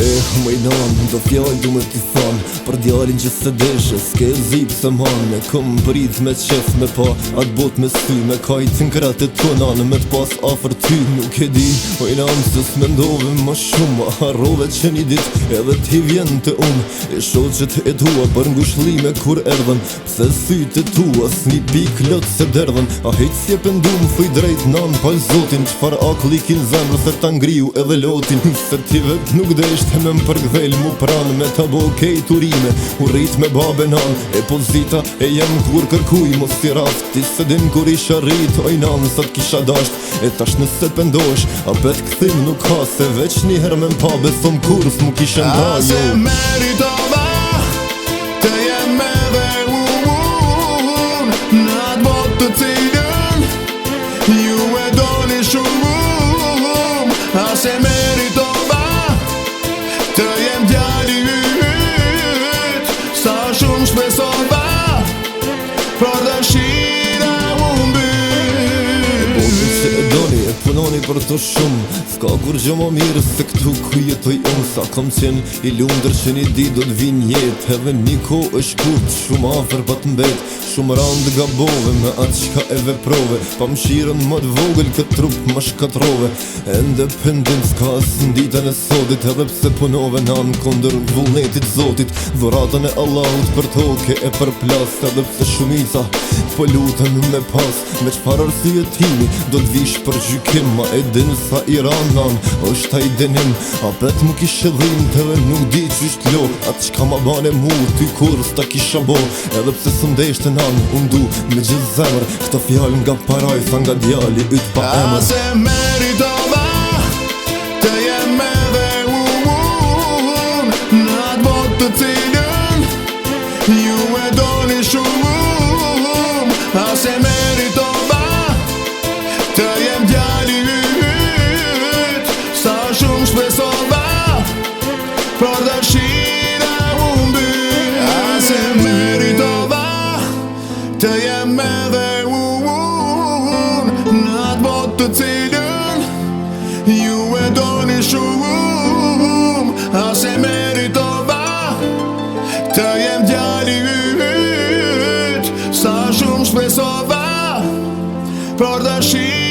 Mëjnon, do fjall du me t'i thon për djalin që se deshe, s'ke zip se man. E kom prit me qef me pa atë bot me sy, me kajt n'krat e tonan, me t'pas afer ty. Nuk e di, mëjnon, se s'mendove ma shumë, harrove që një dit edhe t'i vjen të unë. E shoqet e tua për ngushlime kur erdhen, pse sytë e tua s'ni pik lot se derdhen. A hejt si e pendum, fuj drejt nan pal zotin, qfar akli kin zemrë se ta ngriu edhe lotin. Se ti vet nuk deshte me m'përgdhel mu pran, me ta bo kejt urime, u rrit me babe nan. E pozita e jem kur kërkuj mos t'i raft, ti se din kur isha rrit, oj nan sa t'kisha dasht. E tash nëse pendosh, a bet këthim nuk ka, se veç njëher me m'pa besom kur s'mu kishe nda. A se meritova të jem edhe unë në atë botë të cilën ju e doni shumë. A se meritova të jem djali yt, sa shumë shpesova për dëshira unë byt. Se e doni e punoni për të shumë, s'ka kur gjë më mirë se këtu ku jetoj unë. Sa kom qen i lundër që një di do t'vin jet, edhe një ko është kurt, shumë afer pa t'mbet. Shumë randë gabove me atë qka e veprove, pa mshiren më t'vogël këtë trup më shkatrove. Ende pendim s'ka as n'ditën e sotit, edhe pse punove nan kondër vullnetit zotit. Dhuratën e Allahut për toke e për plas, edhe pse shumica po lutën me pas. Me qfar arsye timi do t'vish për gjykim, ma e din sa Iranan është ta i denim. A bet mu kishe dhim të dhe nuk di qysht lo, atë qka ma bane mu ty kur s'ta kisha bo. Edhe pse s'ndeshte nan unë du me gjithë zemër, këto fjall nga paraj sa nga djali yt pa emër. A se meritova të jem edhe unë në atë botë të cilën ju e doni shumë. A se meritova të jem djali yt, sa shumë shpesova për dëshira unë byt. A se meritova të jem edhe unë në atë botë të cilën ju e doni shumë. A se meritova të jem djali yt, sa shumë shpesova për dëshira